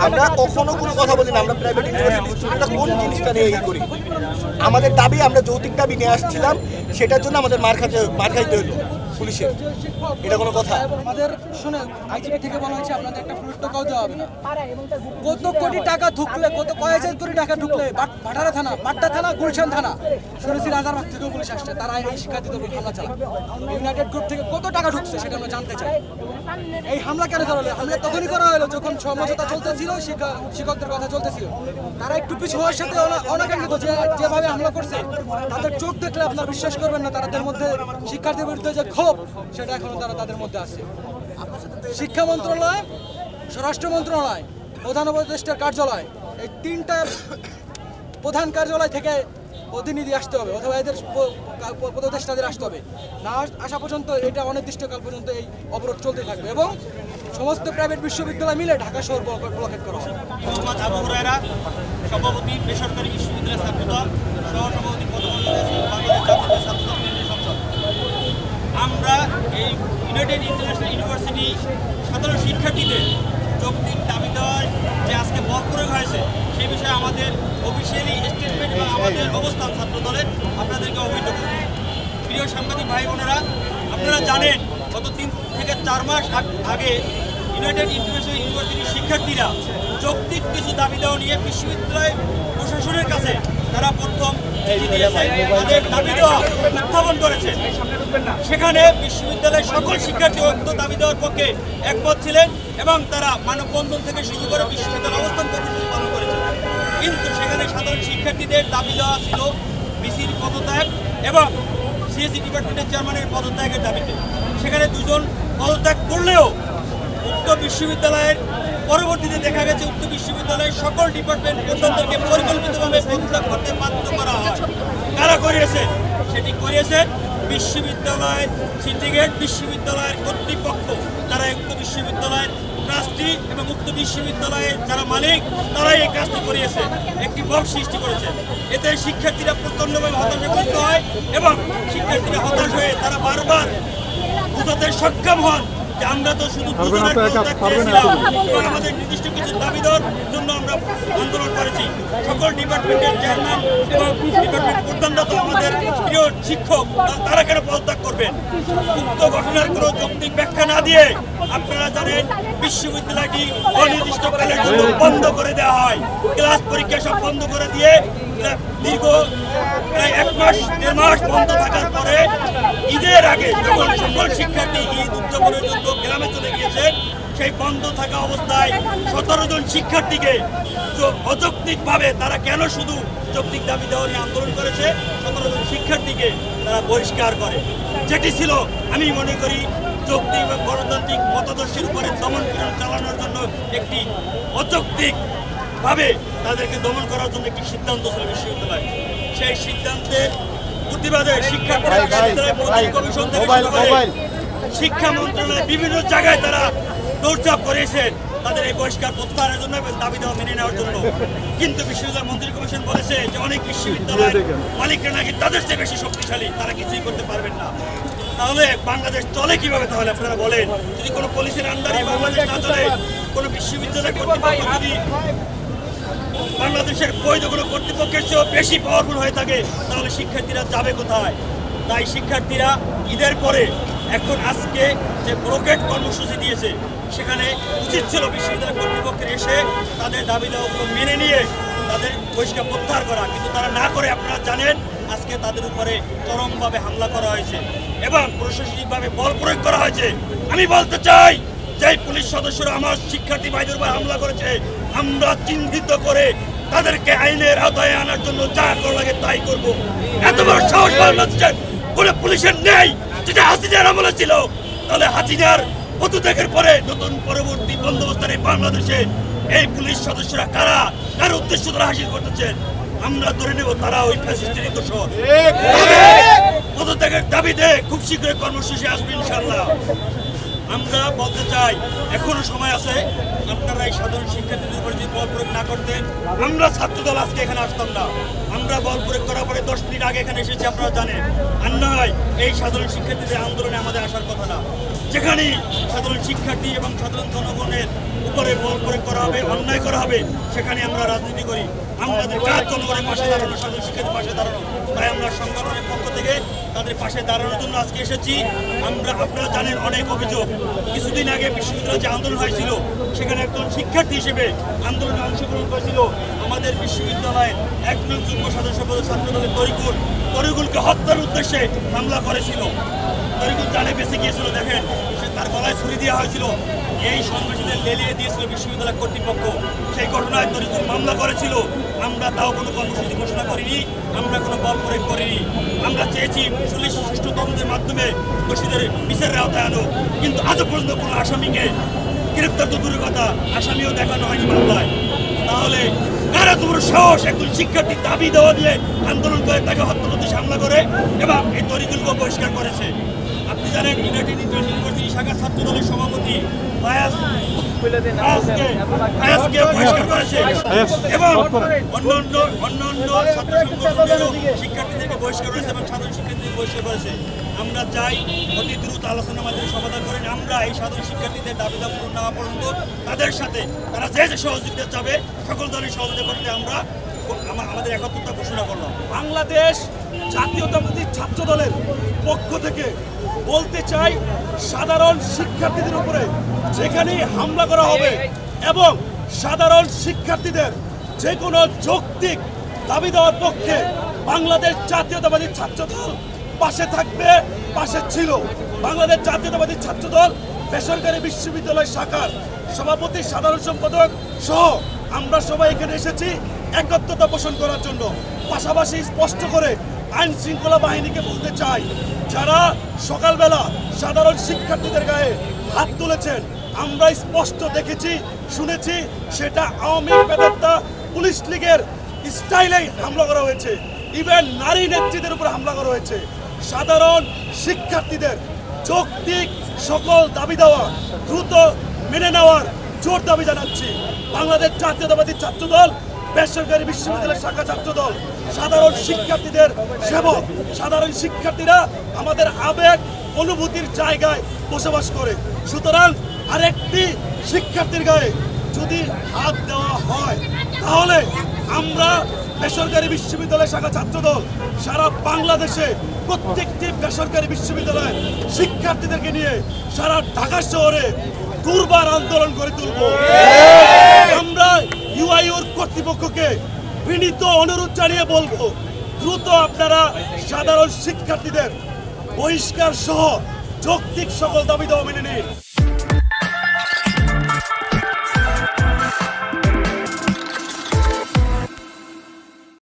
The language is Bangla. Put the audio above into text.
আমরা কখনো কোনো কথা বলি না, আমরা প্রাইভেট ইউনিভার্সিটি স্টুডেন্টরা কোন জিনিসটা নিয়ে করি। আমাদের দাবি, আমরা যৌতিক দাবি নিয়ে আসছিলাম, সেটার জন্য আমাদের মার খাইতে হলো পুলিশের। এটা কোনো কথা? আমাদের শুনে আইজিপি থেকে বলা হয়েছে আপনাদের একটা ফুল টাকাও দেওয়া হবে না। কত কোটি টাকা ঢুকলে, কত কয়েক হাজার কোটি টাকা ঢুকলে ভাটারা থানা, বাড্ডা থানা, গুলশান থানা, শুনেছি রাজারবাগ থেকেও পুলিশ আসছে, তারা এই শিক্ষার্থীদের উপর হামলা চালাবে। ইউনাইটেড গ্রুপ থেকে কত টাকা ঢুকছে সেটা আমরা জানতে চাই। এই হামলা কেন করা হলো? হামলা তখনই করা হলো যখন সমঝোতা চলতেছিল, শিক্ষকদের কথা চলতেছিল। তারা একটু পিছু হওয়ার সাথে অনাকাঙ্ক্ষিত যেভাবে হামলা করছে, তাদের চোখ দেখলে আপনার বিশ্বাস করবেন না তাদের মধ্যে শিক্ষার্থীর বিরুদ্ধে যে ক্ষোভ সেটা এখনো তাদের মধ্যে আছে। শিক্ষা মন্ত্রণালয়, স্বরাষ্ট্র মন্ত্রণালয়, প্রধান উপদেষ্টার কার্যালয়, এই তিনটা প্রধান কার্যালয় থেকে প্রতিনিধি আসতে হবে, অথবা এদের উপদেষ্টাদের আসতে হবে। না আসা পর্যন্ত এটা অনির্দিষ্টকাল পর্যন্ত এই অবরোধ চলতে থাকবে এবং সমস্ত প্রাইভেট বিশ্ববিদ্যালয় মিলে ঢাকা শহর ব্লকেট করা হবে। মোহাম্মদ আবু হুরায়রা, সভাপতি বেসরকারি বিশ্ববিদ্যালয় ছাত্রদল, সহসভাপতি বাংলাদেশ জাতীয় ছাত্রদল সংসদ। আমরা এই ইউনাইটেড ইন্টারন্যাশনাল ইউনিভার্সিটি সাধারণ শিক্ষার্থীদের যৌক্তিক দাবি দেওয়ার যে আজকে বল প্রয়োগ হয়েছে সেই বিষয়ে আমাদের অফিসিয়ালি স্টেটমেন্ট এবং আমাদের অবস্থান ছাত্রদলের আপনাদেরকে অবহিত করব। প্রিয় সাংবাদিক ভাই বোনেরা, আপনারা জানেন গত 3 থেকে 4 মাস আগে ইউনাইটেড ইন্টারন্যাশনাল ইউনিভার্সিটির শিক্ষার্থীরা যৌক্তিক কিছু দাবি দেওয়া নিয়ে বিশ্ববিদ্যালয় প্রশাসনের কাছে তারা প্রথম চিঠি দিয়েছে, তাদের দাবি দেওয়া উত্থাপন করেছে। সেখানে বিশ্ববিদ্যালয়ের সকল শিক্ষার্থী উক্ত দাবি দেওয়ার পক্ষে একমত ছিলেন এবং তারা মানববন্ধন থেকে শুরু করে বিশ্ববিদ্যালয় অবস্থান কর্মসূচি পালন করেছে। কিন্তু সেখানে সাধারণ শিক্ষার্থীদের দাবি দেওয়া ছিল ভিসির পদত্যাগ এবং সিএসসি ডিপার্টমেন্টের চেয়ারম্যানের পদত্যাগের দাবিতে। সেখানে 2 জন পদত্যাগ করলেও উক্ত বিশ্ববিদ্যালয়ের পরবর্তীতে দেখা গেছে উক্ত বিশ্ববিদ্যালয়ের সকল ডিপার্টমেন্ট প্রধানদেরকে পরিকল্পিতভাবে পদত্যাগ করতে বাধ্য করা হয়। কারা করিয়েছে? সেটি করিয়েছেন বিশ্ববিদ্যালয়ের সিন্ডিকেট, বিশ্ববিদ্যালয়ের কর্তৃপক্ষ, তারা উক্ত বিশ্ববিদ্যালয়ের ট্রাস্টি এবং উক্ত বিশ্ববিদ্যালয়ের যারা মালিক তারাই এই কাজটি করিয়েছে, একটি বক্স সৃষ্টি করেছে। এতে শিক্ষার্থীরা প্রচণ্ডভাবে হতাশাগ্রস্ত হয় এবং শিক্ষার্থীরা হতাশ হয়ে তারা বারবার বোঝাতে সক্ষম হন যে আমরা তো শুধু দুজনের পদত্যাগ চেয়েছিলাম এবং আমাদের নির্দিষ্ট কিছু দাবি দেওয়ার জন্য আমরা আন্দোলন করেছি। সকল ডিপার্টমেন্টের চেয়ারম্যান এবং ডিপার্টমেন্ট প্রধানরা তো আমাদের প্রিয় শিক্ষক, তারা কেন পদত্যাগ করবেন? উক্ত ঘটনার কোনো যৌক্তিক ব্যাখ্যা না দিয়ে আপনারা জানেন বিশ্ববিদ্যালয়টি অনির্দিষ্টকালের জন্য বন্ধ করে দেওয়া হয়। ক্লাস পরীক্ষা সব বন্ধ করে দিয়ে দীর্ঘ প্রায় 1 মাস 1.5 মাস বন্ধ থাকার পরে ঈদের আগে যখন সকল শিক্ষার্থী ঈদ উদযাপনের জন্য গ্রামে চলে গিয়েছেন, সেই বন্ধ থাকা অবস্থায় 17 জন শিক্ষার্থীকে অযৌক্তিকভাবে তারা কেন শুধু যৌক্তিক দাবি দেওয়া নিয়ে আন্দোলন করেছে, 17 জন শিক্ষার্থীকে তারা বহিষ্কার করে, যেটি ছিল আমি মনে করি যৌক্তিক এবং গণতান্ত্রিক মতাদর্শের উপরে দমন চালানোর জন্য একটি অযৌক্তিকভাবে তাদেরকে দমন করার জন্য একটি সিদ্ধান্ত ছিল বিশ্ববিদ্যালয়। সেই সিদ্ধান্তের প্রতিবাদে শিক্ষার্থীরা বিশ্ববিদ্যালয় কমিশন থেকে শুরু করে শিক্ষা মন্ত্রণালয়ের বিভিন্ন জায়গায় তারা দৌড়ঝাঁপ করেছেন তাদের এই বহিষ্কার প্রত্যাহারের জন্য এবং দাবি দেওয়া মেনে নেওয়ার জন্য। কিন্তু বিশ্ববিদ্যালয় মন্ত্রী কমিশন বলেছে যে অনেক বিশ্ববিদ্যালয়ের মালিকরা নাকি তাদের চেয়ে বেশি শক্তিশালী, তারা কিছুই করতে পারবেন না। তাহলে বাংলাদেশ চলে কিভাবে? তাহলে আপনারা বলেন, যদি কোনো পুলিশের আন্ডারে বাংলাদেশ না চলে, কোনো বিশ্ববিদ্যালয় কর্তৃপক্ষ যদি বাংলাদেশের বৈধ কোনো কর্তৃপক্ষের চেয়েও বেশি পাওয়ারফুল হয়ে থাকে, তাহলে শিক্ষার্থীরা যাবে কোথায়? তাই শিক্ষার্থীরা ঈদের পরে এখন আজকে যে ব্লকেট কর্মসূচি দিয়েছে, সেখানে উচিত ছিল বিশ্ববিদ্যালয় কর্তৃপক্ষের এসে তাদের দাবি দেওয়াগুলো মেনে নিয়ে তাদের বহিষ্কার প্রত্যাহার করা, কিন্তু তারা না করে আপনারা জানেন আজকে তাদের উপরে চরমভাবে হামলা করা হয়েছে এবং প্রশাসনিকভাবে বল প্রয়োগ করা হয়েছে। আমি বলতে চাই যে পুলিশ সদস্যরা আমার শিক্ষার্থী ভাইদের উপর হামলা করেছে, আমরা চিহ্নিত করে তাদেরকে আইনের আওতায় আনার জন্য যা করা লাগে তাই করবো। এত বড় সাহস বাংলাদেশের কোনো পুলিশের নেই, যেটা হাসিনার আমলে ছিল। তাহলে হাসিনার পদত্যাগের পরে নতুন পরবর্তী বন্দোবস্তের এই বাংলাদেশে এই পুলিশ সদস্যরা কারা, কার উদ্দেশ্য তারা হাসিল করতেছেন, আমরা ধরে নেব তারা ওই ফ্যাসিস্টেরই দোষর। পদত্যাগের দাবিতে খুব শীঘ্রই কর্মসূচি আসবে ইনশাআল্লাহ। আমরা বলতে চাই এখনো সময় আছে, আপনারা এই সাধারণ শিক্ষার্থীদের উপর যদি বল প্রয়োগ না করতেন, আমরা ছাত্রদল আজকে এখানে আসতাম না। আমরা বল প্রয়োগ করার পরে 10 মিনিট আগে এখানে এসেছি, আপনারা জানেন। আর নয় এই সাধারণ শিক্ষার্থীদের আন্দোলনে আমাদের আসার কথা না। যেখানেই সাধারণ শিক্ষার্থী এবং সাধারণ জনগণের উপরে বল প্রয়োগ করা হবে, অন্যায় করা হবে, সেখানে আমরা রাজনীতি করি। আমাদের কাজ জনগণের পাশে দাঁড়ানো, সাধারণ শিক্ষার্থীর পাশে দাঁড়ানো। তাই আমরা সংগঠনের পক্ষ থেকে তাদের পাশে দাঁড়ানোর জন্য আজকে এসেছি। আপনারা জানেন অনেক অভিযোগ। কিছুদিন আগে বিশ্ববিদ্যালয়ে যে আন্দোলন হয়েছিল, সেখানে একজন শিক্ষার্থী হিসেবে আন্দোলনে অংশগ্রহণ করেছিল আমাদের বিশ্ববিদ্যালয়ের একজন যুগ্ম সাধারণ সম্পাদক ছাত্রদলের তরিকুলকে হত্যার উদ্দেশ্যে হামলা করেছিল। তরিকুল জানে বেঁচে গিয়েছিল, দেখেন সে তার গলায় ছুরি দেওয়া হয়েছিল। এই সন্ত্রাসীদের লেলিয়ে দিয়েছিল বিশ্ববিদ্যালয় কর্তৃপক্ষ। সেই ঘটনায় তরিকুল মামলা করেছিল। আমরা তাও কোনো কর্মসূচি ঘোষণা করিনি, আমরা কোনো বল প্রয়োগ করিনি। আমরা চেয়েছি পুলিশ সুষ্ঠু তদন্তের মাধ্যমে দোষীদের বিচারের আওতায় আনো, কিন্তু আজও পর্যন্ত কোনো আসামিকে গ্রেপ্তার তো দূরের কথা, আসামিও দেখানো হয়নি মামলায়। তাহলে কারা তোমার সাহস একজন শিক্ষার্থীর দাবি দেওয়া দিয়ে আন্দোলন করে তাকে হত্যা করতে হামলা করে এবং এই তরিকুলকে বহিষ্কার করেছে? আপনি জানেন ইউনাইটেড ইন্টারন্যাশনাল ইউনিভার্সিটি শাখা ছাত্র দলের সভাপতি ফায়াজকে বহিষ্কার করেছে এবং অন্যান্য ছাত্র সংগঠনেরও শিক্ষার্থীদেরকে বহিষ্কার করেছে এবং সাধারণ শিক্ষার্থীদের বহিষ্কার করেছে। আমরা চাই অতি দ্রুত আলোচনার মাধ্যমে সমাধান করেন। আমরা এই সাধারণ শিক্ষার্থীদের দাবি দাবা পূরণ না হওয়া পর্যন্ত তাদের সাথে তারা যে যে সহযোগিতা চাবে সকল দলের সহযোগিতা করতে আমরা আমাদের একত্রতা ঘোষণা করলাম। বাংলাদেশ জাতীয়তাবাদী ছাত্র দলের পক্ষ থেকে বলতে চাই, সাধারণ শিক্ষার্থীদের উপরে যেখানেই হামলা করা হবে এবং সাধারণ শিক্ষার্থীদের যে কোনো যৌক্তিক দাবি দেওয়ার পক্ষে বাংলাদেশ জাতীয়তাবাদী ছাত্র দল পাশে থাকবে, পাশে ছিল। বাংলাদেশ জাতীয়তাবাদী ছাত্র দল বেসরকারি বিশ্ববিদ্যালয় শাখার সভাপতি, সাধারণ সম্পাদক সহ আমরা সবাই এখানে এসেছি একত্রতা পোষণ করার জন্য। পাশাপাশি স্পষ্ট করে আইন শৃঙ্খলা বাহিনীকে বলতে চাই, যারা সকালবেলা সাধারণ শিক্ষার্থীদের গায়ে হাত তুলেছেন, আমরা স্পষ্ট দেখেছি, শুনেছি, সেটা আওয়ামী বেদাত্তা পুলিশ লীগের স্টাইলেই হামলা করা হয়েছে। ইভেন নারী নেত্রীদের উপর হামলা করা হয়েছে। সাধারণ শিক্ষার্থীদের যৌক্তিক সকল দাবি দেওয়া দ্রুত মেনে নেওয়ার জোর দাবি জানাচ্ছি। বাংলাদেশ জাতীয়তাবাদী ছাত্র দল বেসরকারি বিশ্ববিদ্যালয়ের শাখা ছাত্র দল সাধারণ শিক্ষার্থীদের সেবক। সাধারণ শিক্ষার্থীরা আমাদের আবেগ অনুভূতির জায়গায় বসবাস করে। সুতরাং আরেকটি শিক্ষার্থীর গায়ে যদি হাত দেওয়া হয়, তাহলে আমরা বেসরকারি বিশ্ববিদ্যালয় শাখা ছাত্র দল সারা বাংলাদেশে প্রত্যেকটি বেসরকারি বিশ্ববিদ্যালয়ের শিক্ষার্থীদেরকে নিয়ে সারা ঢাকা শহরে দুর্বার আন্দোলন করে তুলব। আমরা ইউআইউর কর্তৃপক্ষকে বিনীত অনুরোধ জানিয়ে বলবো, দ্রুত আপনারা সাধারণ শিক্ষার্থীদের বহিষ্কার সহ যৌক্তিক সকল দাবি দেওয়া মেনে নিন।